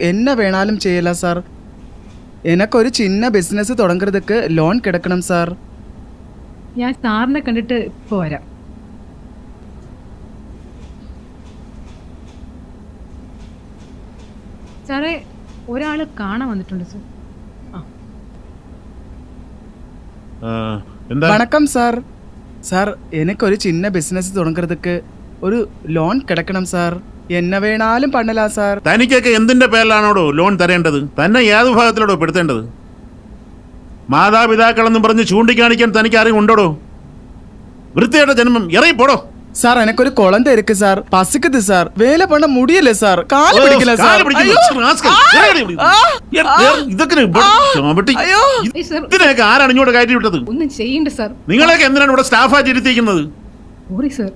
என்ன வேணாலும் செய்யலாம் சார். எனக்கு ஒரு சின்ன ബിസിനസ് തുടങ്ങുறதுக்கு ലോൺ കിടക്കണം സാർ. ഞാൻ സാറിനെ കണ്ടിട്ട് ഇപ്പോൾ വരാം. സാറേ, ഒരാൾ കാണാൻ വന്നിട്ടുണ്ട് സാർ. വണക്കം സാർ. സാർ, എനിക്കൊരു ചിന്ന ബിസിനസ് തുടങ്ങുறதுக்கு ഒരു ലോൺ കിടക്കണം സാർ. എന്നെ വേണാലും പണ്ണലാ സാർ. തനിക്കൊക്കെ എന്തിന്റെ പേരിലാണോടോ ലോൺ തരേണ്ടത്? തന്നെ ഏത് വിഭാഗത്തിലോടോ പെടുത്തേണ്ടത്? മാതാപിതാക്കളെന്നും പറഞ്ഞ് ചൂണ്ടിക്കാണിക്കാൻ തനിക്ക് ആരെയും ഉണ്ടോടോ? വൃത്തിയുടെ ജന്മം, ഇറങ്ങിപ്പോടോ. സാർ, എനിക്കൊരു കുളന്ത ഇருக்கு സാർ. പസിക്കുது സാർ. വേല പണ്ണ മുടിയല്ലേ സാർ. കാല് പിടിക്കില്ല സാർ. ഇതിനൊക്കെ ആരാണ് ഇങ്ങോട്ട് കയറ്റി വിട്ടത്? ഒന്നും ചെയ്യണ്ട സാർ. നിങ്ങളൊക്കെ എന്തിനാണ് ഇവിടെ സ്റ്റാഫായിട്ട് ഇരുത്തിയിരിക്കുന്നത്? Sorry sir.